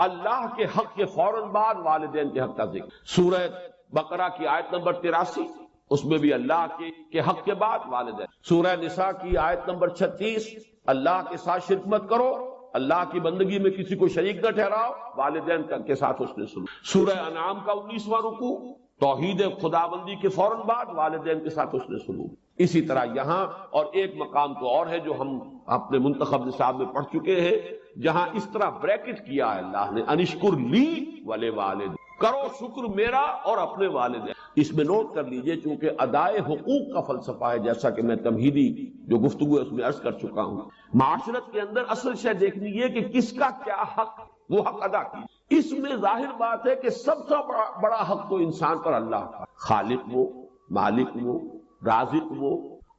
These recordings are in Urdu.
اللہ کے حق کے فوراً بعد والدین کے حق کا ذکر. سورہ بقرہ کی آیت نمبر 83 اس میں بھی اللہ کے حق کے بعد والدین. سورہ نساء کی آیت نمبر 36 اللہ کے ساتھ شرک مت کرو، اللہ کی بندگی میں کسی کو شریک نہ ٹھہراؤ، والدین کے ساتھ اس نے سلوک. سورہ انعام کا 19واں رکوع توحید خداوندی کے فوراً بعد والدین کے ساتھ اس نے سلوک. اسی طرح یہاں اور ایک مقام تو اور ہے جو ہم اپنے منتخب نصاب میں پڑھ چکے ہیں، جہاں اس طرح بریکٹ کیا ہے اللہ نے انشکر لی ولوالد، کرو شکر میرا اور اپنے والدین. اس میں نوٹ کر لیجئے چونکہ ادائے حقوق کا فلسفہ ہے، جیسا کہ میں تمہیدی جو گفتگو ہے اس میں عرض کر چکا ہوں. معاشرت کے اندر اصل شے دیکھنی ہے کہ کس کا کیا حق، وہ حق ادا کی. اس میں ظاہر بات ہے کہ سب سے بڑا حق تو انسان پر اللہ کا، خالق وہ، مالک وہ، رازق وہ،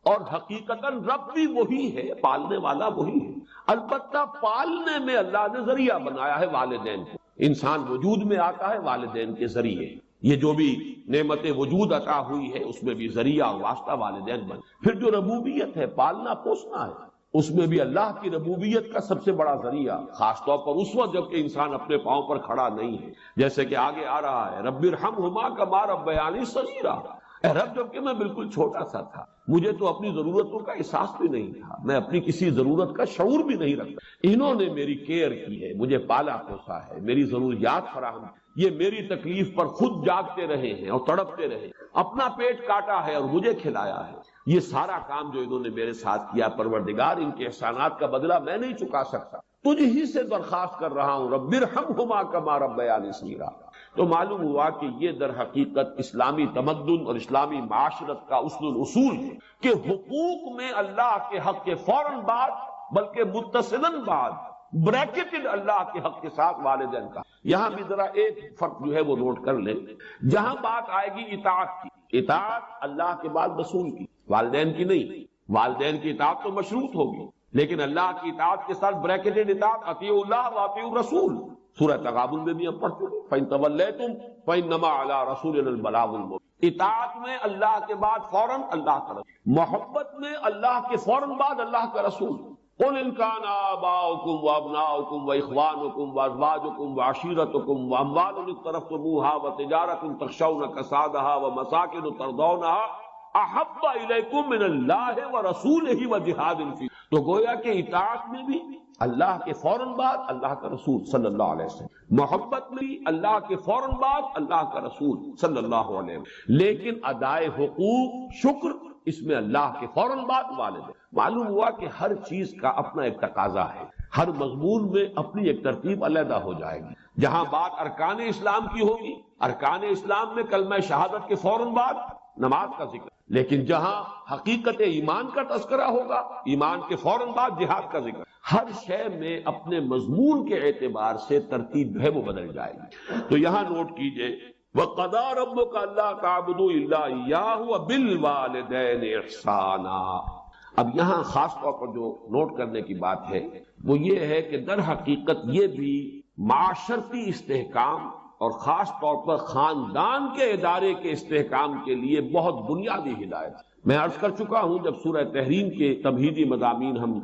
اور حقیقتاً رب بھی وہی ہے، پالنے والا وہی ہے. البتہ پالنے میں اللہ نے ذریعہ بنایا ہے والدین کو. انسان وجود میں آتا ہے والدین کے ذریعے. یہ جو بھی نعمت وجود عطا ہوئی ہے اس میں بھی ذریعہ اور واسطہ والدین بن. پھر جو ربوبیت ہے، پالنا پوسنا ہے، اس میں بھی اللہ کی ربوبیت کا سب سے بڑا ذریعہ، خاص طور پر اس وقت جب کہ انسان اپنے پاؤں پر کھڑا نہیں ہے، جیسے کہ آگے آ رہا ہے رب ارحمہما کما ربیانی صغیرا. اے رب جب کہ میں بالکل چھوٹا سا تھا، مجھے تو اپنی ضرورتوں کا احساس بھی نہیں تھا، میں اپنی کسی ضرورت کا شعور بھی نہیں رکھتا، انہوں نے میری کیئر کی ہے، مجھے پالا پوسا ہے، میری ضروریات فراہم، یہ میری تکلیف پر خود جاگتے رہے ہیں اور تڑپتے رہے، اپنا پیٹ کاٹا ہے اور مجھے کھلایا ہے. یہ سارا کام جو انہوں نے میرے ساتھ کیا، پروردگار ان کے احسانات کا بدلہ میں نہیں چکا سکتا، تجھ ہی سے درخواست کر رہا ہوں رب ارحمہما کما ربیانی صغیرا. تو معلوم ہوا کہ یہ در حقیقت اسلامی تمدن اور اسلامی معاشرت کا اصل الاصول ہے کہ حقوق میں اللہ کے حق کے فوراً بعد بلکہ متصلاً بعد بریکٹڈ اللہ کے حق کے ساتھ والدین کا. یہاں بھی ذرا ایک فرق جو ہے وہ نوٹ کر لیں. جہاں بات آئے گی اطاعت کی، اطاعت اللہ کے بعد رسول کی، والدین کی نہیں. والدین کی اطاعت تو مشروط ہوگی، لیکن اللہ کی اطاعت کے ساتھ بریکٹڈ اطاعت اطیعوا اللہ واطیعوا الرسول. سورہ تغابن میں بھی ہم پڑھ چکے فَإِن تَوَلَّيْتُمْ فَإِنَّمَا عَلَىٰ رَسُولِنَا الْبَلَاغُ الْمُبِينُ. اطاعت میں اللہ کے بعد فوراً اللہ کا رسول، محبت میں اللہ کے فوراً بعد اللہ کا رسول. قُلْ إِن كَانَ آبَاؤُكُمْ وَأَبْنَاؤُكُمْ وَإِخْوَانُكُمْ وَأَزْوَاجُكُمْ وَعَشِيرَتُكُمْ وَأَمْوَالٌ اقْتَرَفْتُمُوهَا وَتِجَارَةٌ تَخْشَوْنَ كَسَادَهَا وَمَسَاكِنُ تَرْضَوْنَهَا احب الیکم من اللہ ورسولہ وجہاد فی. تو گویا کہ اطاعت میں بھی اللہ کے فوراً بعد اللہ کا رسول صلی اللہ علیہ وسلم، محبت میں بھی اللہ کے فوراً بعد اللہ کا رسول صلی اللہ علیہ وسلم. لیکن ادائے حقوق، شکر، اس میں اللہ کے فوراً بعد والد. معلوم ہوا کہ ہر چیز کا اپنا ایک تقاضا ہے، ہر مضمون میں اپنی ایک ترتیب علیحدہ ہو جائے گی. جہاں بات ارکان اسلام کی ہوگی، ارکان اسلام میں کلمہ شہادت کے فوراً بعد نماز کا ذکر، لیکن جہاں حقیقت ایمان کا تذکرہ ہوگا، ایمان کے فوراً بعد جہاد کا ذکر. ہر شے میں اپنے مضمون کے اعتبار سے ترتیب ہے وہ بدل جائے گی. تو یہاں نوٹ کیجئے وَقَضَىٰ رَبُّكَ أَلَّا تَعْبُدُوا إِلَّا إِيَّاهُ وَبِالْوَالِدَيْنِ إِحْسَانًا. اب یہاں خاص طور پر جو نوٹ کرنے کی بات ہے وہ یہ ہے کہ در حقیقت یہ بھی معاشرتی استحکام اور خاص طور پر خاندان کے ادارے کے استحکام کے لیے بہت بنیادی ہدایت. میں عرض کر چکا ہوں جب سورہ تحریم کے تمہیدی مضامین ہم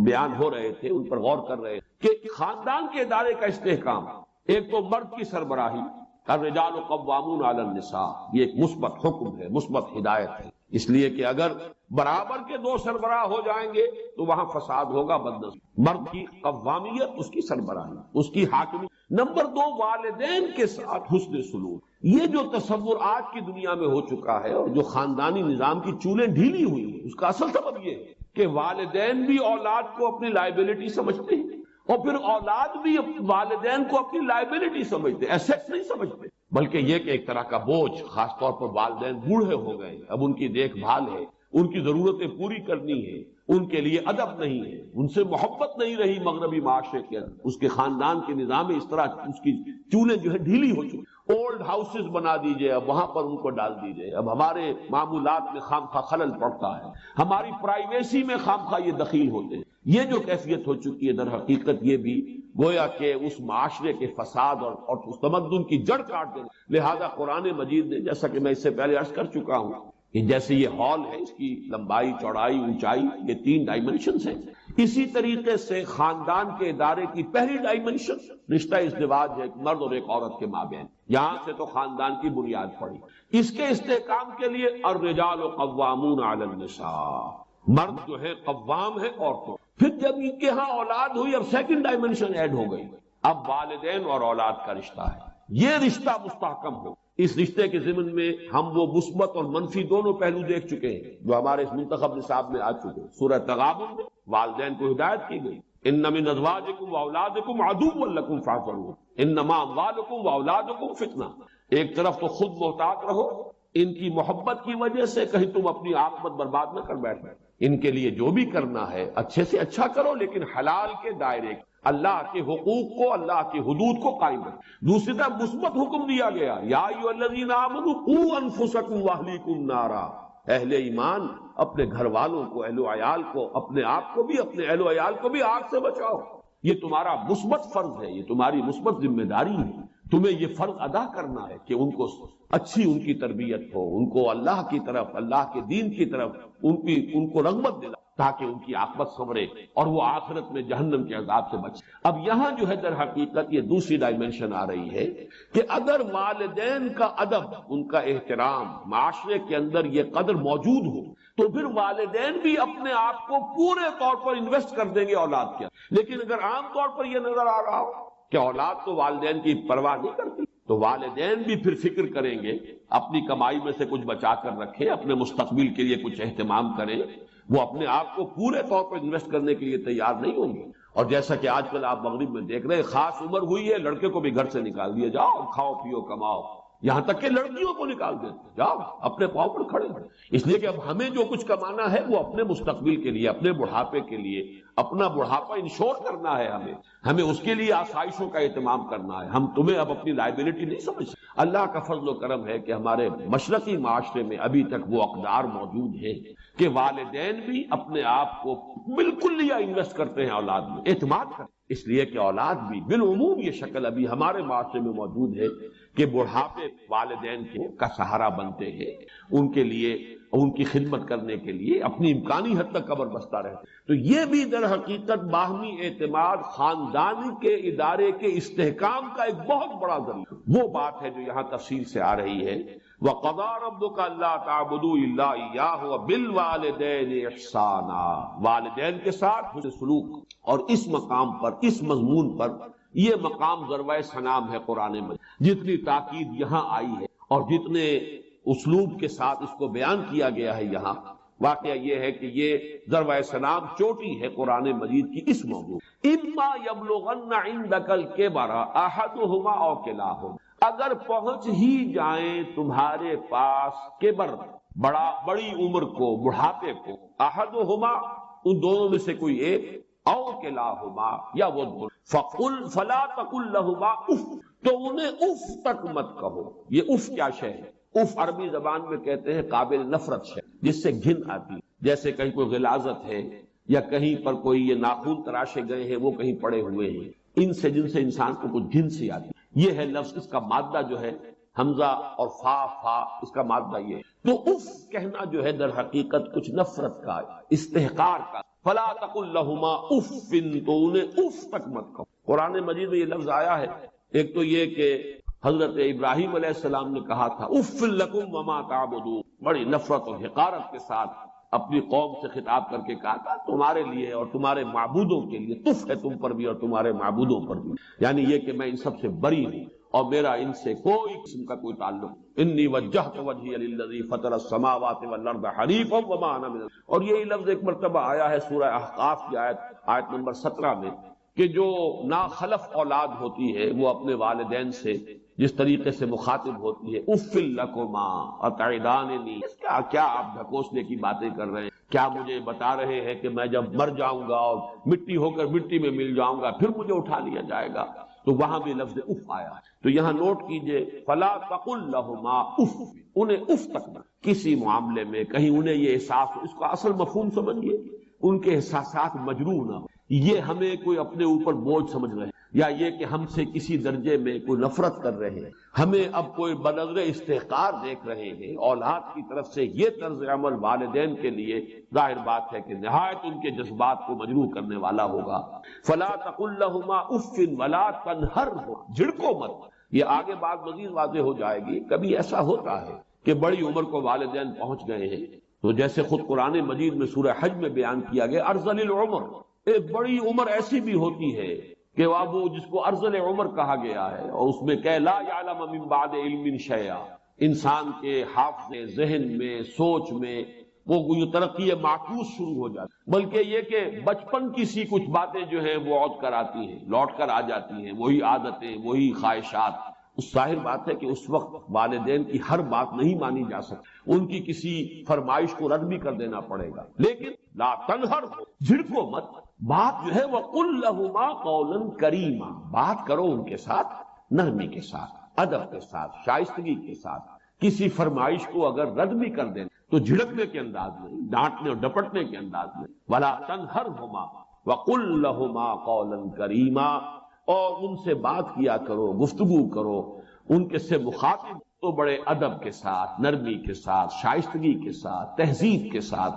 بیان ہو رہے تھے، ان پر غور کر رہے کہ خاندان کے ادارے کا استحکام، ایک تو مرد کی سربراہی، الرجال قوامون علی النساء، یہ ایک مثبت حکم ہے، مثبت ہدایت ہے. اس لیے کہ اگر برابر کے دو سربراہ ہو جائیں گے تو وہاں فساد ہوگا، بدنصیبی. مرد کی قوامیت، اس کی سربراہی، اس کی حاکمیت. نمبر دو، والدین کے ساتھ حسن سلوک. یہ جو تصور آج کی دنیا میں ہو چکا ہے اور جو خاندانی نظام کی چولیں ڈھیلی ہوئی ہیں، اس کا اصل سبب یہ ہے کہ والدین بھی اولاد کو اپنی لائبلٹی سمجھتے ہیں اور پھر اولاد بھی والدین کو اپنی لائبلٹی سمجھتے ہیں، ایسیٹ نہیں سمجھتے، بلکہ یہ کہ ایک طرح کا بوجھ. خاص طور پر والدین بوڑھے ہو گئے، اب ان کی دیکھ بھال ہے، ان کی ضرورتیں پوری کرنی ہے، ان کے لیے ادب نہیں ہے، ان سے محبت نہیں رہی مغربی معاشرے کے اندر. اس کے خاندان کے نظام میں اس طرح اس کی چولیں جو ہے ڈھیلی ہو چکی. اولڈ ہاؤسز بنا دیجئے، اب وہاں پر ان کو ڈال دیجئے. اب ہمارے معمولات میں خام خواہ خلل پڑتا ہے، ہماری پرائیویسی میں خام خواہ یہ دخیل ہوتے ہیں. یہ جو کیفیت ہو چکی ہے در حقیقت یہ بھی گویا کہ اس معاشرے کے فساد اور اس تمدن کی جڑ کاٹ دے. لہذا قرآن مجید نے، جیسا کہ میں اس سے پہلے عرض کر چکا ہوں، کہ جیسے یہ ہال ہے، اس کی لمبائی، چوڑائی، اونچائی، یہ 3 ڈائمنشنز ہیں، اسی طریقے سے خاندان کے ادارے کی پہلی ڈائمنشن رشتہ ازدواج ہے، ایک مرد اور ایک عورت کے مابین۔ یہاں سے تو خاندان کی بنیاد پڑی۔ اس کے استحکام کے لیے الرجال قوامون علی النساء، مرد جو ہے قوام ہے عورتوں۔ پھر جب ان کے ہاں اولاد ہوئی، اب سیکنڈ ڈائمنشن ایڈ ہو گئی، اب والدین اور اولاد کا رشتہ ہے۔ یہ رشتہ مستحکم ہو، اس رشتے کے ضمن میں ہم وہ مثبت اور منفی دونوں پہلو دیکھ چکے ہیں جو ہمارے اس منتخب نصاب میں آ چکے ہیں۔ سورہ تغابن میں والدین کو ہدایت کی گئی، ان من ازواجکم واولادکم عدو لکم فاحذروہ انما اموالکم واولادکم فتنہ۔ ایک طرف تو خود محتاط رہو، ان کی محبت کی وجہ سے کہیں تم اپنی عاقبت برباد نہ کر بیٹھو۔ ان کے لیے جو بھی کرنا ہے اچھے سے اچھا کرو، لیکن حلال کے دائرے، اللہ کے حقوق کو، اللہ کی حدود کو قائم رکھو۔ دوسری طرف مثبت حکم دیا گیا، یا ایھا الذین آمنوا قوا انفسکم واہلیکم نارا، اہل ایمان اپنے گھر والوں کو، اہل و عیال کو، اپنے آپ کو بھی، اپنے اہل و عیال کو بھی آگ سے بچاؤ۔ یہ تمہارا مثبت فرض ہے، یہ تمہاری مثبت ذمہ داری ہے۔ تمہیں یہ فرض ادا کرنا ہے کہ ان کو اچھی ان کی تربیت ہو، ان کو اللہ کی طرف، اللہ کے دین کی طرف ان کو رغبت دلا، تاکہ ان کی عاقبت سنورے اور وہ آخرت میں جہنم کے عذاب سے بچے۔ اب یہاں جو ہے در حقیقت یہ دوسری ڈائمنشن آ رہی ہے کہ اگر والدین کا ادب، ان کا احترام معاشرے کے اندر یہ قدر موجود ہو تو پھر والدین بھی اپنے آپ کو پورے طور پر انویسٹ کر دیں گے اولاد کے۔ لیکن اگر عام طور پر یہ نظر آ رہا ہو کہ اولاد تو والدین کی پرواہ نہیں کرتی، تو والدین بھی پھر فکر کریں گے، اپنی کمائی میں سے کچھ بچا کر رکھیں، اپنے مستقبل کے لیے کچھ اہتمام کریں، وہ اپنے آپ کو پورے طور پر انویسٹ کرنے کے لیے تیار نہیں ہوں گے۔ اور جیسا کہ آج کل آپ مغرب میں دیکھ رہے ہیں، خاص عمر ہوئی ہے لڑکے کو بھی گھر سے نکال دیا، جاؤ کھاؤ پیو کماؤ، یہاں تک کہ لڑکیوں کو نکال دیتے، جاؤ اپنے پاؤں پر کھڑے ہو۔ اس لیے کہ اب ہمیں جو کچھ کمانا ہے وہ اپنے مستقبل کے لیے، اپنے بڑھاپے کے لیے، اپنا بڑھاپا انشور کرنا ہے، ہمیں اس کے لیے آسائشوں کا اہتمام کرنا ہے۔ ہم تمہیں اب اپنی لائبلٹی نہیں سمجھ۔ اللہ کا فضل و کرم ہے کہ ہمارے مشرقی معاشرے میں ابھی تک وہ اقدار موجود ہے کہ والدین بھی اپنے آپ کو بالکل لیا انویسٹ کرتے ہیں اولاد میں، اعتماد کرتے ہیں۔ اس لیے کہ اولاد بھی بالعموم یہ شکل ابھی ہمارے معاشرے میں موجود ہے کہ بڑھاپے والدین کا سہارا بنتے ہیں، ان کے لیے، ان کی خدمت کرنے کے لیے اپنی امکانی حد تک قبر بستہ رہتے۔ تو یہ بھی در حقیقت باہمی اعتماد، خاندانی کے ادارے کے استحکام کا ایک بہت بڑا ذریعہ، وہ بات ہے جو یہاں تفصیل سے آ رہی ہے۔ وَقَضَىٰ رَبُّكَ أَلَّا تَعْبُدُوا إِلَّا إِيَّاهُ وَبِالْوَالِدَيْنِ إِحْسَانًا، والدین کے ساتھ حسن سلوک۔ اور اس مقام پر، اس مضمون پر، یہ مقام ضربۂ سلام ہے قرآن میں، جتنی تاکید یہاں آئی ہے اور جتنے اسلوب کے ساتھ اس کو بیان کیا گیا ہے یہاں، واقعہ یہ ہے کہ یہ ضربۂ سلام چوٹی ہے قرآن مجید کی اس موضوع۔ اما یبلغن عندک الکبر احدہما او کلاہما، اگر پہنچ ہی جائیں تمہارے پاس کبر، بڑی عمر کو، بڑھاپے کو، احدہما ان دونوں میں سے کوئی ایک، او کلاہما یا وہ دونوں، فلا تقل لہما اف، تو انہیں اف تک مت کہو۔ یہ اف کیا شے ہے؟ اف عربی زبان میں کہتے ہیں قابل نفرت شے، جس سے گھن آتی ہے، جیسے کہیں کوئی غلاظت ہے یا کہیں پر کوئی یہ ناخن تراشے گئے ہیں وہ کہیں پڑے ہوئے ہیں، ان سے جن سے انسان کو کچھ گھن سی آتی ہے۔ یہ ہے لفظ، اس کا مادہ جو ہے حمزہ اور فا، اس کا مادہ یہ ہے۔ تو اف کہنا جو ہے در حقیقت کچھ نفرت کا، استحقار کا۔ فلا تقل لہما اف، تو انہیں اف تک مت کہو۔ قرآن مجید میں یہ لفظ آیا ہے، ایک تو یہ کہ حضرت ابراہیم علیہ السلام نے کہا تھا اف لکم وما تعبدون، بڑی نفرت اور حقارت کے ساتھ اپنی قوم سے خطاب کر کے کہا تھا تمہارے لیے اور تمہارے معبودوں کے لیے تف ہے، تم پر بھی اور تمہارے معبودوں پر بھی، یعنی یہ کہ میں ان سب سے بری ہوں اور میرا ان سے کوئی قسم کا کوئی تعلق۔ انی وجہت وجہی للذی فطر السماوات والارض حنیفا وما انا من، اور یہی لفظ ایک مرتبہ آیا ہے سورہ احقاف کی آیت نمبر 17 میں کہ جو ناخلف اولاد ہوتی ہے وہ اپنے والدین سے جس طریقے سے مخاطب ہوتی ہے، اف لکما اتعداننی، کیا آپ ڈھکوسنے کی باتیں کر رہے ہیں؟ کیا مجھے بتا رہے ہیں کہ میں جب مر جاؤں گا اور مٹی ہو کر مٹی میں مل جاؤں گا پھر مجھے اٹھا لیا جائے گا؟ تو وہاں بھی لفظ اف آیا ہے۔ تو یہاں نوٹ کیجئے، فلا تقل لہما اف، انہیں اف تک نہ، کسی معاملے میں کہیں انہیں یہ احساس ہو، اس کو اصل مفہوم سمجھیے، ان کے احساسات مجروح نہ ہو، یہ ہمیں کوئی اپنے اوپر بوجھ سمجھ رہے ہیں۔ یا یہ کہ ہم سے کسی درجے میں کوئی نفرت کر رہے ہیں، ہمیں اب کوئی بنظر استحقار دیکھ رہے ہیں، اولاد کی طرف سے یہ طرز عمل والدین کے لیے ظاہر بات ہے کہ نہایت ان کے جذبات کو مجروح کرنے والا ہوگا۔ فلا تقل لهما اف ولا تنهرهما، جھڑکو مت۔ یہ آگے بات مزید واضح ہو جائے گی۔ کبھی ایسا ہوتا ہے کہ بڑی عمر کو والدین پہنچ گئے ہیں، تو جیسے خود قرآن مجید میں سورہ حج میں بیان کیا گیا ارذل العمر، ایک بڑی عمر ایسی بھی ہوتی ہے کہ وہ جس کو ارذل عمر کہا گیا ہے، اور اس میں کہ لا یعلم من بعد علم شیئا، انسان کے حافظے، ذہن میں، سوچ میں وہ یہ ترقی معکوس شروع ہو جاتی، بلکہ یہ کہ بچپن کی سی کچھ باتیں جو ہیں وہ عود کر آتی ہیں، لوٹ کر آ جاتی ہیں، وہی عادتیں، وہی خواہشات۔ اس ظاہر بات ہے کہ اس وقت والدین کی ہر بات نہیں مانی جا سکتی، ان کی کسی فرمائش کو رد بھی کر دینا پڑے گا، لیکن لا تنہر، جھڑکو مت۔ بات جو ہے وَقُلْ لَهُمَا قَوْلًا كَرِيمًا، بات کرو ان کے ساتھ نرمی کے ساتھ، ادب کے ساتھ، شائستگی کے ساتھ۔ کسی فرمائش کو اگر رد بھی کر دیں تو جھڑکنے کے انداز میں، ڈانٹنے اور ڈپٹنے کے انداز میں۔ وَلَا تَنْهَرْهُمَا وَقُلْ لَهُمَا قَوْلًا كَرِيمًا، اور ان سے بات کیا کرو، گفتگو کرو، ان کے سے مخاطب تو بڑے ادب کے ساتھ، نرمی کے ساتھ، شائستگی کے ساتھ، تہذیب کے ساتھ،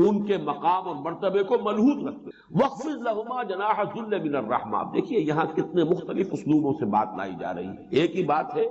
ان کے مقام اور مرتبے کو ملحوظ رکھتے۔ وَخْفِضْ لَهُمَا جَنَاحَ الذُّلِّ مِنَ الرَّحْمَةِ، دیکھیے یہاں کتنے مختلف اسلوبوں سے بات لائی جا رہی ہے، ایک ہی بات ہے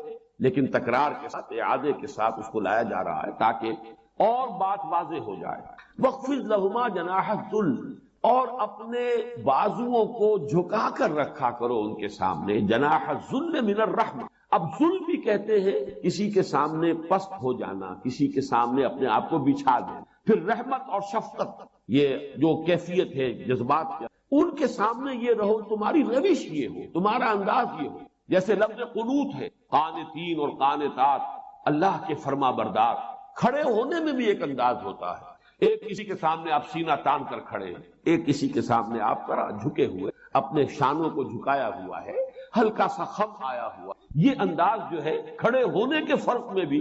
لیکن تکرار کے ساتھ، اعادے کے ساتھ اس کو لایا جا رہا ہے تاکہ اور بات واضح ہو جائے۔ وَخْفِضْ لَهُمَا جَنَاحَ الذُّلِّ، اور اپنے بازوؤں کو جھکا کر رکھا کرو ان کے سامنے، جناح الذل من الرحمہ۔ اب ذل بھی کہتے ہیں کسی کے سامنے پست ہو جانا، کسی کے سامنے اپنے آپ کو بچھا دینا۔ پھر رحمت اور شفقت، یہ جو کیفیت ہے جذبات کی، ان کے سامنے یہ رہو، تمہاری روش یہ ہو، تمہارا انداز یہ ہو۔ جیسے لفظ قنوت ہے، قانتین اور قانتات، اللہ کے فرما بردار۔ کھڑے ہونے میں بھی ایک انداز ہوتا ہے، ایک کسی کے سامنے آپ سینہ تان کر کھڑے ہیں، ایک کسی کے سامنے آپ ذرا جھکے ہوئے، اپنے شانوں کو جھکایا ہوا ہے، ہلکا سا خم آیا ہوا۔ یہ انداز جو ہے کھڑے ہونے کے فرق میں بھی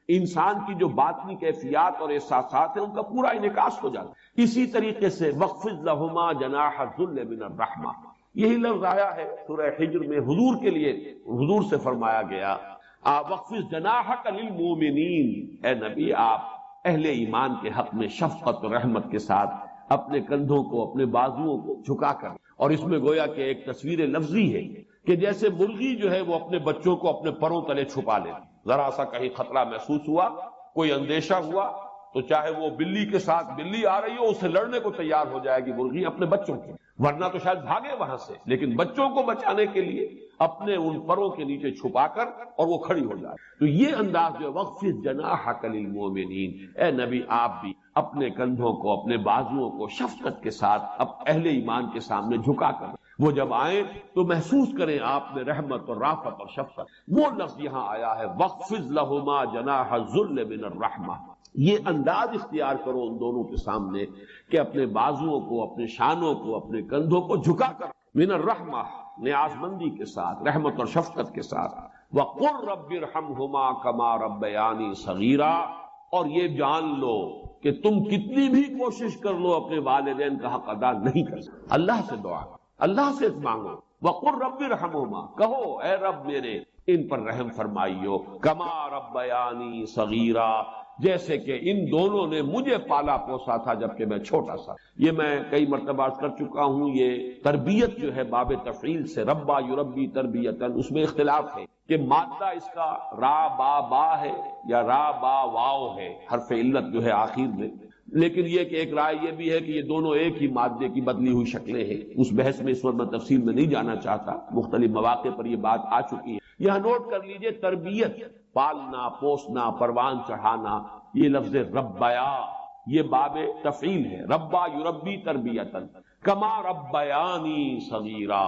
انسان کی جو باطنی کیفیات اور احساسات ہیں ان کا پورا انعکاس ہو جاتا ہے۔ اسی طریقے سے وَخْفِضْ لَهُمَا جَنَاحَ الذُّلِّ مِنَ الرَّحْمَةِ، یہی لفظ آیا ہے سورہ حجر میں حضور کے لیے، حضور سے فرمایا گیا وَخْفِضْ جَنَاحَكَ لِلْمُؤْمِنِينَ، اے نبی آپ اہل ایمان کے حق میں شفقت اور رحمت کے ساتھ اپنے کندھوں کو، اپنے بازوؤں کو جھکا کر۔ اور اس میں گویا کہ ایک تصویر لفظی ہے کہ جیسے مرغی جو ہے وہ اپنے بچوں کو اپنے پروں تلے چھپا لیتی، ذرا سا کہیں خطرہ محسوس ہوا، کوئی اندیشہ ہوا، تو چاہے وہ بلی کے ساتھ بلی آ رہی ہو، اسے لڑنے کو تیار ہو جائے گی مرغی اپنے بچوں کے، ورنہ تو شاید بھاگے وہاں سے، لیکن بچوں کو بچانے کے لیے اپنے ان پروں کے نیچے چھپا کر اور وہ کھڑی ہو جائے۔ تو یہ انداز جو وَخْفِضْ جَنَاحَكَ لِلْمُؤْمِنِينَ، اے نبی آپ بھی اپنے کندھوں کو، اپنے بازوؤں کو شفقت کے ساتھ اب اہل ایمان کے سامنے جھکا کر، وہ جب آئیں تو محسوس کریں آپ میں رحمت اور رافت اور شفقت۔ وہ لفظ یہاں آیا ہے وَخْفِضْ لَهُمَا جَنَاحَ الذُّلِّ مِنَ الرَّحْمَةِ، یہ انداز اختیار کرو ان دونوں کے سامنے کہ اپنے بازوؤں کو، اپنے شانوں کو، اپنے کندھوں کو جھکا کر، من الرحمہ، نیاز مندی کے ساتھ، رحمت اور شفقت کے ساتھ۔ وَقُلْ رَبِّ ارْحَمْهُمَا كَمَا رَبَّيَانِي صَغِيرًا، اور یہ جان لو کہ تم کتنی بھی کوشش کر لو اپنے والدین کا حق ادا نہیں کر سکتے۔ اللہ سے دعا، اللہ سے مانگو۔ وَقُلْ رَبِّ ارْحَمْهُمَا، کہو اے رب میرے ان پر رحم فرمائیو، کما ربیانی صغیرا، جیسے کہ ان دونوں نے مجھے پالا پوسا تھا جبکہ میں چھوٹا سا۔ یہ میں کئی مرتبہ عرض کر چکا ہوں، یہ تربیت جو ہے باب تفعیل سے، ربا یربی تربیتاً، اس میں اختلاف ہے کہ مادہ اس کا را با با ہے یا را با واو ہے، حرف علت جو ہے آخر میں، لیکن یہ کہ ایک رائے یہ بھی ہے کہ یہ دونوں ایک ہی مادے کی بدلی ہوئی شکلیں ہیں۔ اس بحث میں اس وقت میں تفصیل میں نہیں جانا چاہتا، مختلف مواقع پر یہ بات آ چکی ہے۔ یہاں نوٹ کر لیجئے، تربیت، پالنا، پوسنا، پروان چڑھانا، یہ لفظ ربیا یہ باب تفعیل ہے، ربا یربی تربیتاً کما ربیانی صغیرا،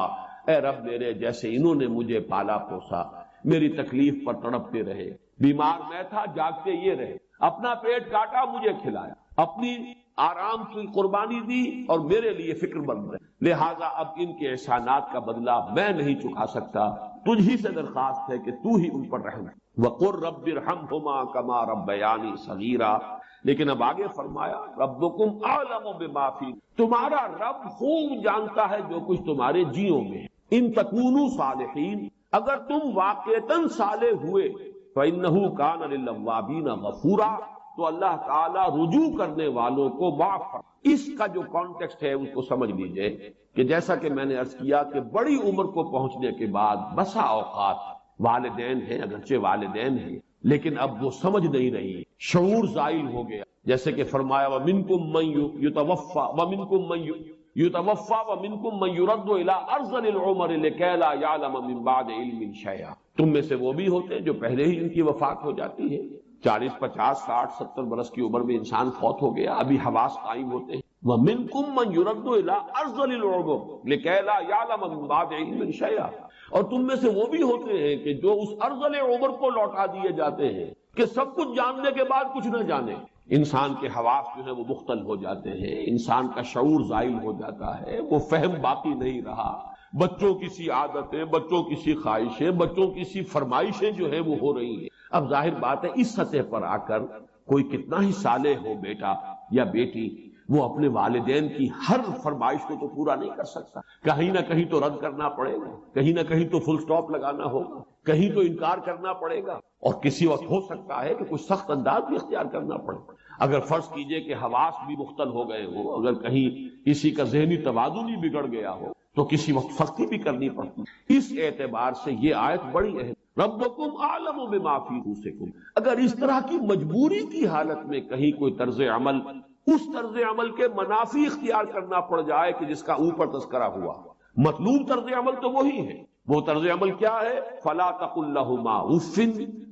اے رب میرے جیسے انہوں نے مجھے پالا پوسا، میری تکلیف پر تڑپتے رہے، بیمار میں تھا جاگتے یہ رہے، اپنا پیٹ کاٹا مجھے کھلایا، اپنی آرام کی قربانی دی اور میرے لیے فکر مند رہے، لہذا اب ان کے احسانات کا بدلہ میں نہیں چکا سکتا، تجھ ہی سے درخواست ہے کہ تو ہی ان پر رحم۔ وَقُلْ رَبِّ ارْحَمْهُمَا كَمَا رَبَّيَانِي صَغِيرًا، لیکن اب آگے فرمایا رَبُّكُمْ أَعْلَمُ بِمَا فِي، تمہارا رب خوب جانتا ہے جو کچھ تمہارے جیوں میں ہے، ان تکونوا صالحین، اگر تم واقعتاً صالح ہوئے، فإنہ کان للأوابین غفورا، تو اللہ تعالیٰ رجوع کرنے والوں کو معاف کر۔ اس کا جو کانٹیکسٹ ہے اس کو سمجھ لیجئے کہ جیسا کہ میں نے عرض کیا کہ بڑی عمر کو پہنچنے کے بعد بسا اوقات والدین ہیں، اگرچہ والدین ہیں لیکن اب وہ سمجھ نہیں رہی، شعور زائل ہو گیا، جیسے کہ فرمایا وَمِنْكُمْ مَنْ يُتَوَفَّى وَمِنْكُمْ مَنْ يُتَوَفَّى وَمِنْكُمْ مَنْ يُرَدُّ إِلَىٰ أَرْذَلِ الْعُمَرِ لِكَيْ لَا يَعْلَمَ مِنْ بَعْدِ عِلْمٍ شَيْئًا، تم میں سے وہ بھی ہوتے ہیں جو پہلے ہی ان کی وفات ہو جاتی ہے، 40 50 60 70 برس کی عمر میں انسان فوت ہو گیا، ابھی حواس قائم ہوتے ہیں۔ وَمِنْكُمْ مَنْ يُرَدُّ إِلَىٰ أَرْذَلِ الْعُمُرِ لِكَيْ لَا يَعْلَمَ مِنْ بَعْدِ عِلْمٍ شَيْئًا، اور تم میں سے وہ بھی ہوتے ہیں کہ جو اس ارذل عمر کو لوٹا دیے جاتے ہیں کہ سب کچھ جاننے کے بعد کچھ نہ جانے۔ انسان کے حواس جو ہے وہ مختل ہو جاتے ہیں، انسان کا شعور زائل ہو جاتا ہے، وہ فہم باقی نہیں رہا، بچوں کی سی عادتیں، بچوں کی سی خواہشیں، بچوں کی سی فرمائشیں جو ہے وہ ہو رہی ہیں۔ اب ظاہر بات ہے اس سطح پر آ کر کوئی کتنا ہی صالح ہو بیٹا یا بیٹی، وہ اپنے والدین کی ہر فرمائش کو تو پورا نہیں کر سکتا، کہیں نہ کہیں تو رد کرنا پڑے گا، کہیں نہ کہیں تو فل سٹاپ لگانا ہوگا، کہیں تو انکار کرنا پڑے گا، اور کسی وقت ہو سکتا ہے کہ کچھ سخت انداز بھی اختیار کرنا پڑے۔ اگر فرض کیجئے کہ حواس بھی مختل ہو گئے ہوں، اگر کہیں کسی کا ذہنی توازن ہی بگڑ گیا ہو تو کسی وقت سختی بھی کرنی پڑتی۔ اس اعتبار سے یہ آیت بڑی اہم، ربکم اعلم بما فی انفسکم، اگر اس طرح کی مجبوری کی حالت میں کہیں کوئی طرز عمل اس طرز عمل کے منافی اختیار کرنا پڑ جائے کہ جس کا اوپر تذکرہ ہوا، مطلوب طرز عمل تو وہی ہے، وہ طرز عمل کیا ہے؟ فلا تقل لهما اف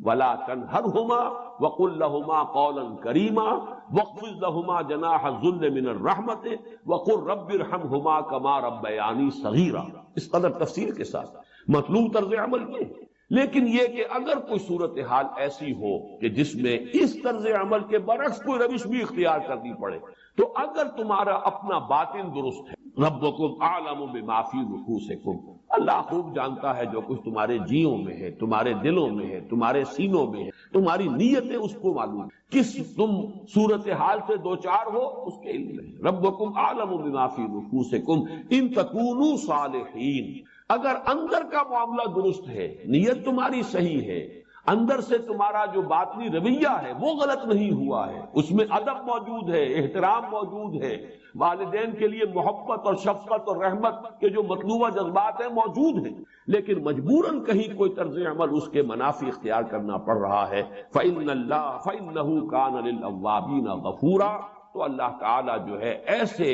ولا تنهرهما وقل لهما قولا کریما واخفض لهما جناح الذل من الرحمة وقل رب ارحمهما كما ربياني صغيرا۔ اس قدر تفصیل کے ساتھ مطلوب طرز عمل یہ ہے، لیکن یہ کہ اگر کوئی صورتحال ایسی ہو کہ جس میں اس طرز عمل کے برعکس کوئی روش بھی اختیار کرنی پڑے، تو اگر تمہارا اپنا باطن درست ہے، ربکم اعلم بما فی نفوسکم، اللہ خوب جانتا ہے جو کچھ تمہارے جیوں میں ہے، تمہارے دلوں میں ہے، تمہارے سینوں میں ہے، تمہاری نیتیں اس کو معلوم ہے، کس تم صورتحال سے دوچار ہو اس کے علم میں ہے۔ ربکم اعلم بما فی نفوسکم ان تکونوا صالحین، اگر اندر کا معاملہ درست ہے، نیت تمہاری صحیح ہے، اندر سے تمہارا جو باطنی رویہ ہے وہ غلط نہیں ہوا ہے، اس میں ادب موجود ہے، احترام موجود ہے، والدین کے لیے محبت اور شفقت اور رحمت کے جو مطلوبہ جذبات ہیں موجود ہیں، لیکن مجبوراً کہیں کوئی طرز عمل اس کے منافی اختیار کرنا پڑ رہا ہے، فَإِنَّهُ كَانَ لِلْأَوَّابِينَ غَفُورًا، تو اللہ تعالیٰ جو ہے ایسے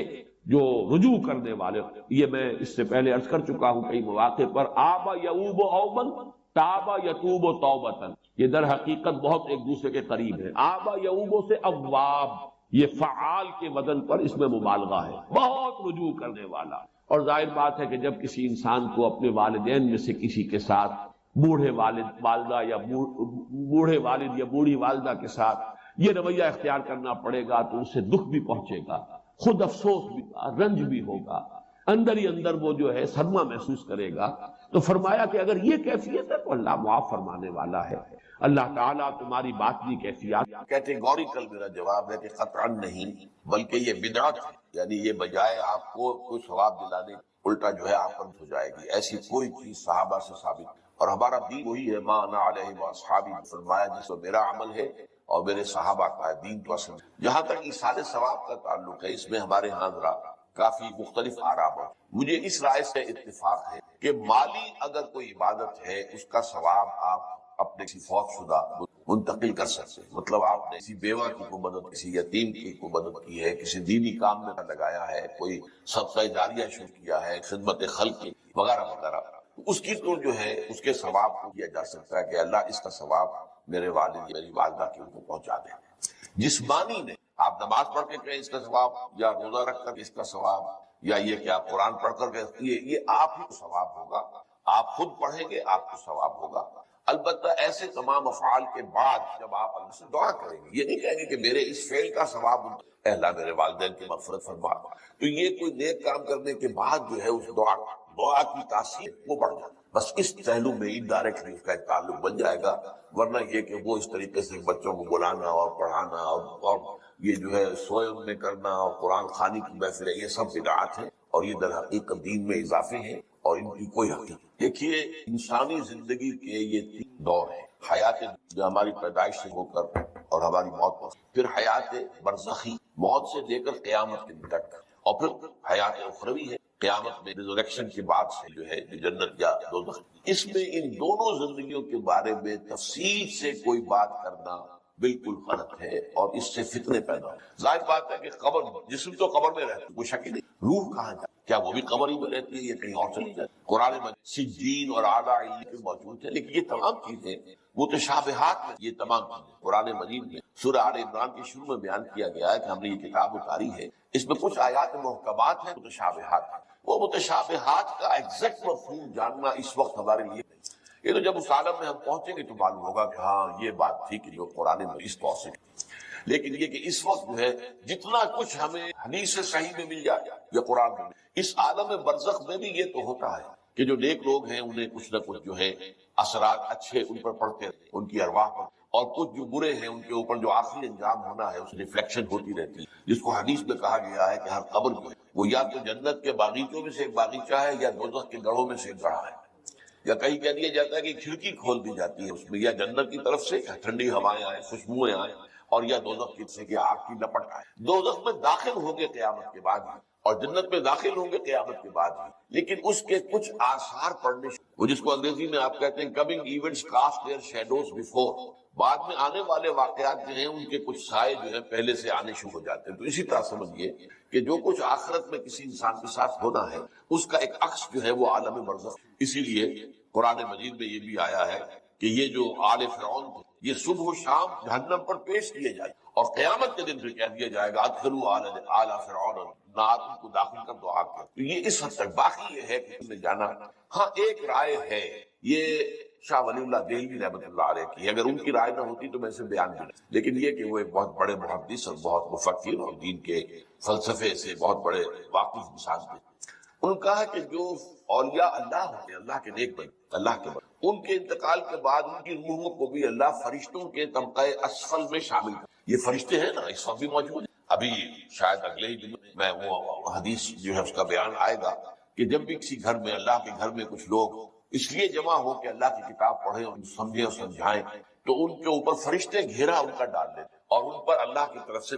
جو رجوع کرنے والے، یہ میں اس سے پہلے عرض کر چکا ہوں کئی مواقع پر، آبا یعوب اوبن تابا یتوب توبتن، یہ در حقیقت بہت ایک دوسرے کے قریب ہے۔ آبا یعوب سے اواب، یہ فعال کے وزن پر اس میں مبالغہ ہے، بہت رجوع کرنے والا۔ اور ظاہر بات ہے کہ جب کسی انسان کو اپنے والدین میں سے کسی کے ساتھ، بوڑھے والدہ یا بوڑھے والد یا بوڑھی والدہ کے ساتھ یہ رویہ اختیار کرنا پڑے گا تو اسے دکھ بھی پہنچے گا، خود افسوس بھی، رنج بھی ہوگا، اندر ہی اندر وہ جو ہے صدمہ محسوس کرے گا۔ تو فرمایا کہ اگر یہ کیفیت ہے تو اللہ معاف فرمانے والا ہے۔ اللہ تعالیٰ تمہاری باطنی کیفیات، کیٹیگوریکل میرا جواب ہے کہ قطعا نہیں، بلکہ یہ بدعت ہے، یعنی یہ بجائے آپ کو کوئی ثواب دلانے الٹا جو ہے آپ پر ہو جائے گی، ایسی کوئی چیز صحابہ سے ثابت۔ اور ہمارا دین وہی ہے، ما انا علیہ واصحابی، فرمایا جس کو میرا عمل ہے اور میرے صحابہ کا ہے دین تو اصل۔ جہاں تک ایصال ثواب کا تعلق ہے، اس میں ہمارے ہاں ذرا کافی مختلف آراء ہیں۔ مجھے اس رائے سے اتفاق ہے کہ مالی اگر کوئی عبادت ہے اس کا ثواب آپ اپنے کسی فوت شدہ منتقل کر سکتے ہیں، مطلب آپ نے کسی بیوہ کی کو مدد، کسی یتیم کی کو مدد کی ہے، کسی دینی کام میں لگایا ہے، کوئی صدقہ جاریہ شروع کیا ہے، خدمت خلق کی وغیرہ وغیرہ، اس کی تو جو ہے اس کے ثواب کو کیا جا سکتا ہے کہ اللہ اس کا ثواب میرے والد میری والدہ کی ان کو پہنچا دیں۔ جسمانی نے آپ نماز پڑھ کے کہیں اس کا ثواب، یا روزہ رکھ کر اس کا ثواب، یا یہ کہ آپ قرآن پڑھ کر یہ آپ ہی کو ثواب ہوگا، آپ خود پڑھیں گے آپ کو ثواب ہوگا۔ البتہ ایسے تمام افعال کے بعد جب آپ اللہ سے دعا کریں گے، یہ نہیں کہیں گے کہ میرے اس فعل کا ثواب اے اللہ میرے والدین کی مغفرت فرما، تو یہ کوئی نیک کام کرنے کے بعد جو ہے اس دعا کی تاثیر وہ بڑھ جائے، بس اس پہلو میں انڈائریکٹلی اس کا ایک تعلق بن جائے گا، ورنہ یہ کہ وہ اس طریقے سے بچوں کو بلانا اور پڑھانا اور یہ جو ہے سوئے میں کرنا اور قرآن خوانی کی محفلیں، یہ سب بدعات ہیں اور یہ در حقیقت دین میں اضافے ہیں اور ان کی کوئی حقیقت۔ دیکھیے انسانی زندگی کے یہ 3 دور ہیں، حیات جو ہماری پیدائش سے ہو کر اور ہماری موت پر، پھر حیات برزخی موت سے لے کر قیامت کے دن تک، اور پھر حیات اخروی ہے قیامت میں ریزریکشن کے بعد سے جو ہے جنت یا دوزخ۔ اس میں ان دونوں زندگیوں کے بارے میں تفصیل سے کوئی بات کرنا بالکل غلط ہے اور اس سے فتنے پیدا ہو۔ ظاہر بات ہے کہ قبر، جسم تو قبر میں رہتا ہے، کوئی شک ہی نہیں، روح کہاں جائے؟ کیا وہ بھی قبر ہی میں رہتی ہے یا کہیں اور چلی جاتی ہے؟ قرآن مجید سجین اور اعلیٰ علم موجود ہے، لیکن یہ تمام چیزیں متشابہات میں، یہ تمام چیزیں قرآن مجید میں سورہ آل عمران کے شروع میں بیان کیا گیا ہے کہ ہم نے یہ کتاب اتاری ہے، اس میں کچھ آیات محکمات ہیں، متشابہات ہیں۔ وہ متشابہات کا ایگزیکٹ مفہوم جاننا اس وقت ہمارے لیے، یہ تو جب اس عالم میں ہم پہنچیں گے تو معلوم ہوگا کہ ہاں یہ بات تھی کہ جو قرآن میں اس طور، لیکن یہ کہ اس وقت جو ہے جتنا کچھ ہمیں حدیث صحیح میں مل جائے یا قرآن میں، اس عالم برزخ میں بھی یہ تو ہوتا ہے کہ جو نیک لوگ ہیں انہیں کچھ نہ کچھ جو ہے اثرات اچھے ان پر پڑتے ہیں، ان کی ارواح پر، اور کچھ جو برے ہیں ان کے اوپر جو آخری انجام ہونا ہے اس ریفلیکشن ہوتی رہتی ہے، جس کو حدیث میں کہا گیا ہے کہ ہر قبر جو ہے وہ یا تو جنت کے باغیچوں میں سے ایک باغیچہ ہے یا دوزخ کے گڑھوں میں سے ایک گڑھا ہے، یا کہیں کہہ دیا جاتا ہے کہ کھڑکی کھول دی جاتی ہے اس میں، یا جنت کی طرف سے ٹھنڈی ہوائیں آئیں، خوشبوئیں آئیں، اور یا دوزخ کی سے کہ آگ کی لپٹ آئے۔ دوزخ میں داخل ہوں گے قیامت کے بعد ہی، اور جنت میں داخل ہوں گے قیامت کے بعد ہی، لیکن اس کے کچھ آثار پڑنے، وہ جس کو انگریزی میں آپ کہتے ہیں coming events cast their shadows before, بعد میں آنے والے واقعات جو ہیں ان کے کچھ سائے جو ہیں پہلے سے آنے شروع ہو جاتے ہیں۔ تو اسی طرح سمجھیے کہ جو کچھ آخرت میں کسی انسان کے ساتھ ہونا ہے اس کا ایک عکس جو ہے وہ عالم برزخ۔ اسی لیے قرآن مجید میں یہ بھی آیا ہے کہ یہ جو آل فرعون تھے یہ صبح و شام جہنم پر پیش کیے جائے، اور قیامت کے دن پھر کہہ دیا جائے گا ادخلوا آل فرعون نار، ان کو داخل کر دو آگ پر۔ تو یہ اس حد تک، باقی یہ ہے کہ تم نے جانا، ہاں ایک رائے ہے، یہ شاہ ولی اللہ دہلوی رحمۃ اللہ علیہ کی، اگر ان کی رائے نہ ہوتی تو میں اسے بیان بھی نہیں، لیکن یہ کہ وہ ایک بہت بڑے محدث اور بہت مفکر اور دین کے فلسفے سے بہت بڑے واقف انسان تھے، انہوں نے کہا کہ جو اولیاء اللہ ہوتے ہیں، اللہ کے نیک بندے، اللہ کے بندے، ان کے انتقال کے بعد ان کی روحوں کو بھی اللہ فرشتوں کے طبقہ اسفل میں شامل کر، یہ فرشتے ہیں نا اس وقت بھی موجود ہیں، ابھی شاید اگلے ہی دن میں وہ حدیث جو ہے اس کا بیان آئے گا کہ جب بھی کسی گھر میں، اللہ کے گھر میں کچھ لوگ اس لیے جمع ہو کہ اللہ کی کتاب پڑھیں اور سمجھیں اور سمجھائیں، تو ان کے اوپر فرشتے گھیرا ان کا ڈال دیتے اور ان پر اللہ کی طرف سے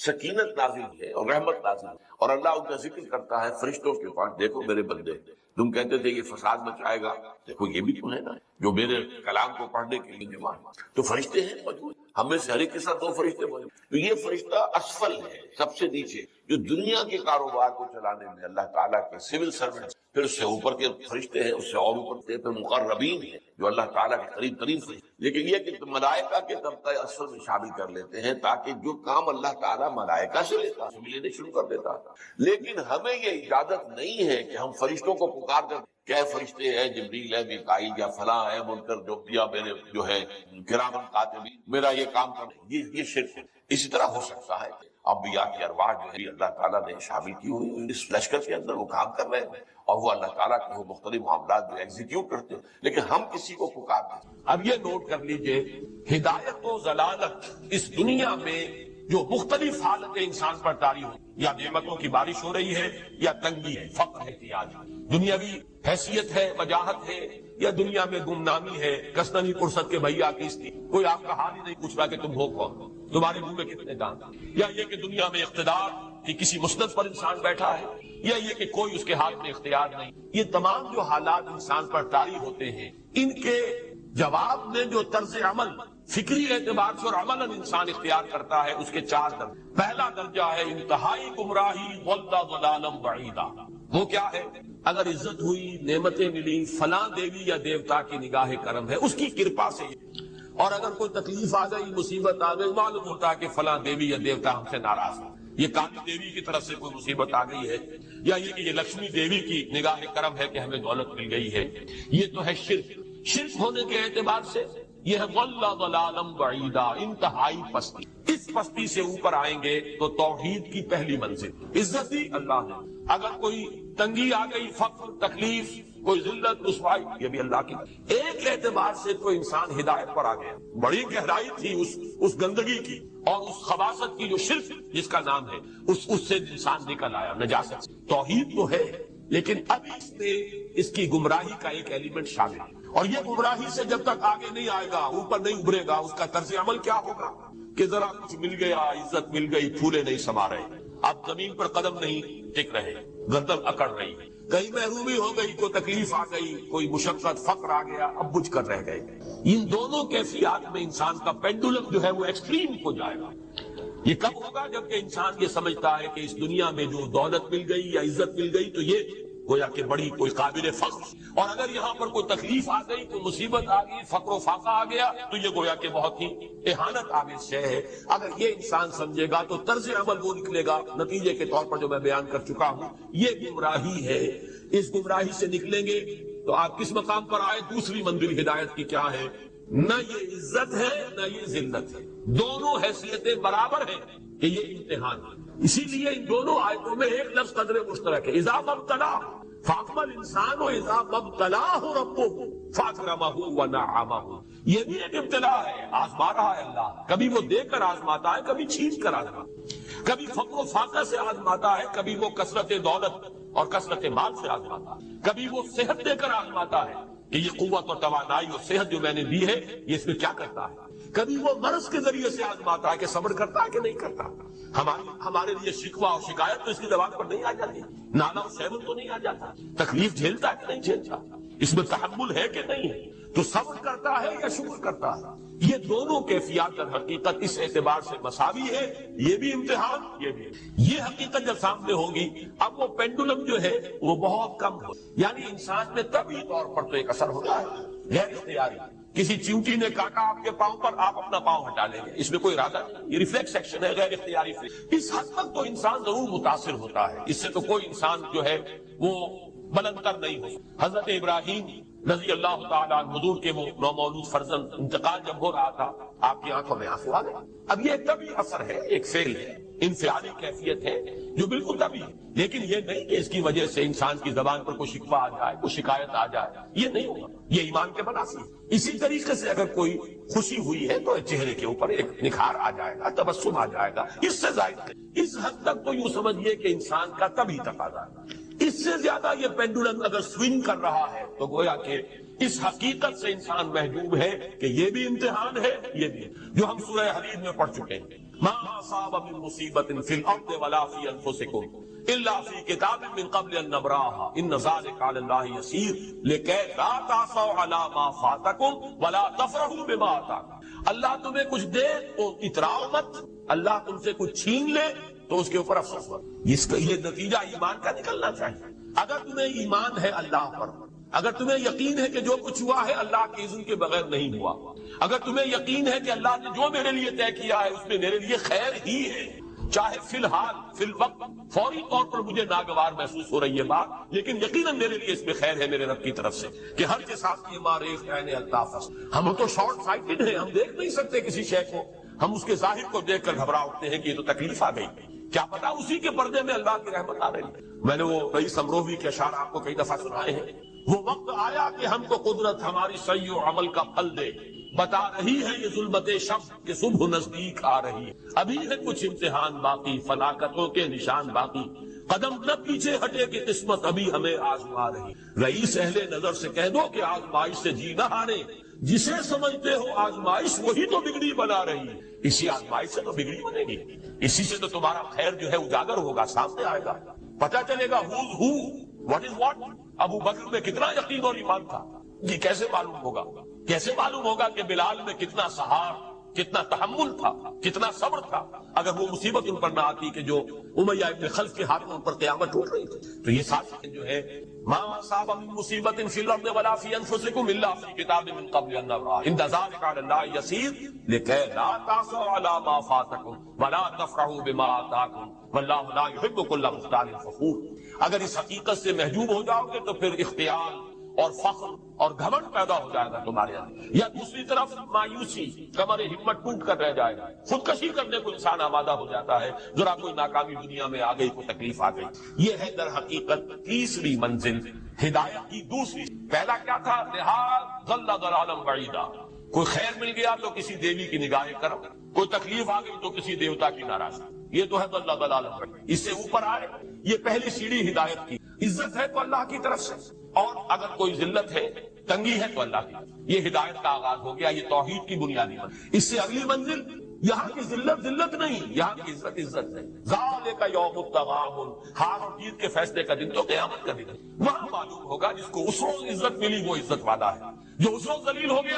سکینت نازل ہے اور رحمت نازل ہے، اور اللہ ان کا ذکر کرتا ہے فرشتوں کے پاس، دیکھو میرے بندے، تم کہتے تھے یہ فساد مچائے گا، دیکھو یہ بھی تو ہے نا جو میرے کلام کو پڑھنے کے لیے جمع ہے، تو فرشتے ہیں موجود، ہم میں سے ہر ایک کے ساتھ 2 فرشتے موجود، تو یہ فرشتہ اسفل ہے، سب سے نیچے، جو دنیا کے کاروبار کو چلانے میں اللہ تعالیٰ کے سول سرونٹ، پھر اس سے اوپر کے فرشتے ہیں، اس سے اور اوپر کے پھر مقربین ہیں جو اللہ تعالیٰ کے قریب ترین فرشتے، لیکن یہ کہ ملائکہ کے طبقہ اسفل میں شامل کر لیتے ہیں تاکہ جو کام اللہ تعالیٰ ملائکہ سے لیتا ہے لینے شروع کر دیتا تھا، لیکن ہمیں یہ اجازت نہیں ہے کہ ہم فرشتوں کو پکار کر کیا فرشتے ہیں، جبریل ہے، میکائیل یا فلاں ہے، منکر جو یا میرے جو ہے کرامن کاتبین میرا یہ کام کر، یہ شرک ہے۔ اسی طرح ہو سکتا ہے انبیاء کی ارواح جو ہے اللہ تعالیٰ نے شامل کی ہوئی اس لشکر کے اندر، وہ کام کر رہے ہیں اور وہ اللہ تعالیٰ کے وہ مختلف معاملات جو ایگزیکیوٹ کرتے ہیں، لیکن ہم کسی کو پکارتے ہیں۔ اب یہ نوٹ کر لیجئے، ہدایت و ضلالت اس دنیا میں جو مختلف حالتیں انسان پر طاری ہو، یا نعمتوں کی بارش ہو رہی ہے، یا تنگی ہے، فقر ہے، احتیاج، دنیاوی حیثیت ہے، وجاہت ہے، یا دنیا میں گمنامی ہے، کسنوی فرصت کے بھیا کیستی، کوئی آپ کا حال ہی نہیں پوچھ رہا کہ تم ہو کون، تمہارے منہ میں کتنے دانت، یا یہ کہ دنیا میں اقتدار کہ کسی مسند پر انسان بیٹھا ہے، یا یہ کہ کوئی اس کے ہاتھ میں اختیار نہیں، یہ تمام جو حالات انسان پر طاری ہوتے ہیں، ان کے جواب میں جو طرز عمل فکری اعتبار سے اور عملاً انسان اختیار کرتا ہے، اس کے 4 درجے۔ پہلا درجہ ہے انتہائی گمراہی وَاللَّهُ ضَلَالًا بَعِيدًا، وہ کیا ہے؟ اگر عزت ہوئی، نعمتیں ملی، فلاں دیوی یا دیوتا کی نگاہ کرم ہے، اس کی کرپا سے، اور اگر کوئی تکلیف آ گئی، مصیبت آ گئی، معلوم ہوتا ہے کہ فلاں دیوی یا دیوتا ہم سے ناراض ہے، یہ کالی دیوی کی طرف سے کوئی مصیبت آ گئی ہے، یا یہ کہ یہ لکشمی دیوی کی نگاہ کرم ہے کہ ہمیں دولت مل گئی ہے، یہ تو ہے شرک۔ شرک ہونے کے اعتبار سے یہ ہے وَاللَّهُ ضَلَالًا بَعِيدًا، انتہائی پستی۔ اس پستی سے اوپر آئیں گے تو توحید کی پہلی منزل، عزت دی اللہ نے، اگر کوئی تنگی آ گئی، فقر، تکلیف، کوئی ذلت، رسوائی، یہ بھی اللہ کی۔ ایک اعتبار سے کوئی انسان ہدایت پر آ گیا، بڑی گہرائی تھی اس گندگی کی اور اس خباثت کی جو شرک جس کا نام ہے، اس سے انسان نکل آیا، نجاست۔ توحید تو ہے لیکن اب اس نے اس کی گمراہی کا ایک ایلیمنٹ شامل ہے، اور یہ گمراہی سے جب تک آگے نہیں آئے گا، اوپر نہیں ابھرے گا، اس کا طرز عمل کیا ہوگا کہ ذرا کچھ مل گیا، عزت مل گئی، پھولے نہیں سما رہے، اب زمین پر قدم نہیں ٹک رہے، گردن اکڑ رہی، کہیں محرومی ہو گئی، کوئی تکلیف آ گئی، کوئی مشقت، فقر آ گیا، اب بجھ کر رہ گئے۔ ان دونوں کیفیات میں انسان کا پینڈولم جو ہے وہ ایکسٹریم ہو جائے گا۔ یہ کب ہوگا؟ جبکہ انسان یہ سمجھتا ہے کہ اس دنیا میں جو دولت مل گئی یا عزت مل گئی تو یہ گویا کہ بڑی کوئی قابل فخر، اور اگر یہاں پر کوئی تکلیف آ گئی، کوئی مصیبت آ گئی، فقر و فاقہ آ گیا تو یہ گویا کہ بہت ہی اہانت آمیز شے ہے۔ اگر یہ انسان سمجھے گا تو طرز عمل وہ نکلے گا نتیجے کے طور پر جو میں بیان کر چکا ہوں، یہ گمراہی ہے۔ اس گمراہی سے نکلیں گے تو آپ کس مقام پر آئے؟ دوسری منزل ہدایت کی کیا ہے؟ نہ یہ عزت ہے نہ یہ ذلت ہے، دونوں حیثیتیں برابر ہیں کہ یہ امتحان ہے۔ اسی لیے ان دونوں آیتوں میں ایک لفظ قدر مشترک ہے، اذا مبتلا فاطمہ الانسان و اذا مبتلاہ ربہ فاکرمہ ونعمہ، یہ بھی ایک ابتلا ہے، آزما رہا ہے اللہ، کبھی وہ دے کر آزماتا ہے، کبھی چھین کر آزماتا ہے، کبھی فقر و فاقہ سے آزماتا ہے، کبھی وہ کثرت دولت اور کثرت مال سے آزماتا ہے، کبھی وہ صحت دے کر آزماتا ہے کہ یہ قوت اور توانائی اور صحت جو میں نے دی ہے یہ اس میں کیا کرتا ہے، کبھی وہ مرض کے ذریعے سے آزماتا ہے کہ صبر کرتا ہے کہ نہیں کرتا۔ ہمارے لیے شکوہ اور شکایت تو اس کی زبان پر نہیں آ جاتی، نالا و شیبل تو نہیں آ جاتا، تکلیف جھیلتا ہے کہ نہیں جھیلتا، اس میں تحمل ہے کہ نہیں ہے، تو صبر کرتا ہے یا شکر کرتا ہے۔ یہ دونوں کیفیات در حقیقت اس اعتبار سے مساوی ہے، یہ بھی امتحان، یہ بھی۔ یہ حقیقت جب سامنے ہوگی اب وہ پینڈولم جو ہے وہ بہت کم ہو، یعنی انسان میں طبعی طور پر تو ایک اثر ہوتا ہے غیر اختیاری، کسی چیونٹی نے کاٹا آپ کے پاؤں پر، آپ اپنا پاؤں ہٹا لیں گے، اس میں کوئی ارادہ نہیں، یہ ریفلیکس ایکشن ہے، غیر اختیاری۔ اس حد تک تو انسان ضرور متاثر ہوتا ہے، اس سے تو کوئی انسان جو ہے وہ بلند تر نہیں ہو۔ حضرت ابراہیم رضی اللہ تعالیٰ عنہ، حضور کے وہ نومولود فرزند، انتقال جب ہو رہا تھا آپ کی آنکھوں میں آنسو آ گئے۔ اب یہ ایک طبعی اثر ہے، ایک فعل ہے، انفعالی کیفیت ہے جو بالکل طبعی ہے، لیکن یہ نہیں کہ اس کی وجہ سے انسان کی زبان پر کوئی شکوہ آ جائے، کوئی شکایت آ جائے، یہ نہیں ہوگا، یہ ایمان کے منافی ہے۔ اسی طریقے سے اگر کوئی خوشی ہوئی ہے تو چہرے کے اوپر ایک نکھار آ جائے گا، تبسم آ جائے گا، اس سے زائد نہیں۔ اس حد تک تو یوں سمجھیے کہ انسان کا طبعی تقاضا ہے۔ اس سے زیادہ یہ پینڈولم اگر سوئنگ کر رہا ہے تو گویا کہ اس حقیقت سے انسان محجوب ہے کہ یہ بھی امتحان ہے، یہ بھی، جو ہم سورہ حدید میں پڑھ چکے ہیں، ما اصاب من مصیبت فی الارض ولا فی انفسکم الا فی کتاب من قبل ان نبراها ان ذلک علی اللہ یسیر لکی لا تعصوا علی ما فاتکم ولا تفرحوا بما آتاکم۔ اللہ تمہیں کچھ دے تو اتراؤ مت، اللہ تم سے کچھ چھین لے تو اس کے اوپر افسوس مت۔ اس کا یہ نتیجہ ایمان کا نکلنا چاہیے۔ اگر تمہیں ایمان ہے اللہ پر، اگر تمہیں یقین ہے کہ جو کچھ ہوا ہے اللہ کے اذن کے بغیر نہیں ہوا، اگر تمہیں یقین ہے کہ اللہ نے جو میرے لیے طے کیا ہے اس میں میرے لیے خیر ہی ہے، چاہے فی الحال فی الوقت فوری طور پر مجھے ناگوار محسوس ہو رہی ہے بات، لیکن یقیناً میرے لیے اس میں خیر ہے میرے رب کی طرف سے کہ ہر کے ساتھ یہ ماریخ عین الطاف۔ ہم تو شارٹ سائٹڈ ہیں، ہم دیکھ نہیں سکتے کسی شے کو، ہم اس کے ظاہر کو دیکھ کر گھبرا اٹھتے ہیں کہ یہ تو تکلیف آ گئی، کیا پتا اسی کے پردے میں اللہ کی رحمت آ رہی ہے۔ میں نے وہ رئیس امروہوی کے اشعار آپ کو کئی دفعہ سنائے ہیں، وہ وقت آیا کہ ہم کو قدرت ہماری سعی و عمل کا پھل دے، بتا رہی ہے یہ ظلمت شب کہ صبح نزدیک آ رہی، ابھی ہے کچھ امتحان باقی، فلاکتوں کے نشان باقی، قدم نہ پیچھے ہٹے کہ قسمت ابھی ہمیں آزما رہی۔ رئیس اہل نظر سے کہہ دو کہ آزمائش سے جی نہ ہارے، جسے سمجھتے ہو آزمائش وہی تو بگڑی بنا رہی، اسی آزمائش سے تو بگڑی بنے گی، اسی سے تو تمہارا خیر جو ہے اجاگر ہوگا، سامنے آئے گا، پتہ چلے گا who's who, what is what۔ ابو بکر میں کتنا یقین اور ایمان تھا، یہ کیسے معلوم ہوگا؟ کیسے معلوم ہوگا کہ بلال میں کتنا سہار، کتنا تحمل تھا، کتنا صبر تھا، اگر وہ مصیبت ان پر نہ آتی کہ جو امیہ ابن خلف کے ہاتھ میں ان پر قیامت ٹوٹ رہی تھی۔ تو یہ ساتھ جو ہے ما اصاب من مصیبت فی الارض ولا فی انفسکم الا فی کتاب من قبل ان نبرأ ان ذلک علی اللہ یسیر لکی لا تعصوا علی ما فاتکم ولا تفرحوا بما آتاکم واللہ لا یحب کل مختال فخور۔ اگر اس حقیقت سے محجوب ہو جاؤ گے تو پھر اختیار اور فخر اور گھمنڈ پیدا ہو جائے گا تمہارے اندر، یا دوسری طرف مایوسی، کمر ہمت ٹوٹ کر رہ جائے گا، خودکشی کرنے کو انسان آمادہ ہو جاتا ہے، ذرا کوئی ناکامی دنیا میں آ گئی، کوئی تکلیف آ گئی۔ یہ ہے در حقیقت تیسری منزل ہدایت کی دوسری۔ پہلا کیا تھا؟ لحاظ ضل ضلالا بعیدا، کوئی خیر مل گیا تو کسی دیوی کی نگاہ کرم، کوئی تکلیف آ گئی تو کسی دیوتا کی ناراضگی، یہ تو ہے ضل ضلالا بعیدا۔ اس سے اوپر آئے یہ پہلی سیڑھی ہدایت کی. عزت ہے تو اللہ کی طرف سے، اور اگر کوئی ذلت ہے، تنگی ہے تو اللہ کی. یہ ہدایت کا آغاز ہو گیا، یہ توحید کی بنیادی منزل. اس سے اگلی منزل، یہاں کی ذلت ذلت نہیں، یہاں کی عزت عزت ہے. ذالک یوم التغابن، ہار اور جیت کے فیصلے کا دن تو قیامت کا دن ہے. وہاں معلوم ہوگا جس کو اس روز عزت ملی وہ عزت والا ہے، جو اس روز ذلیل ہو گیا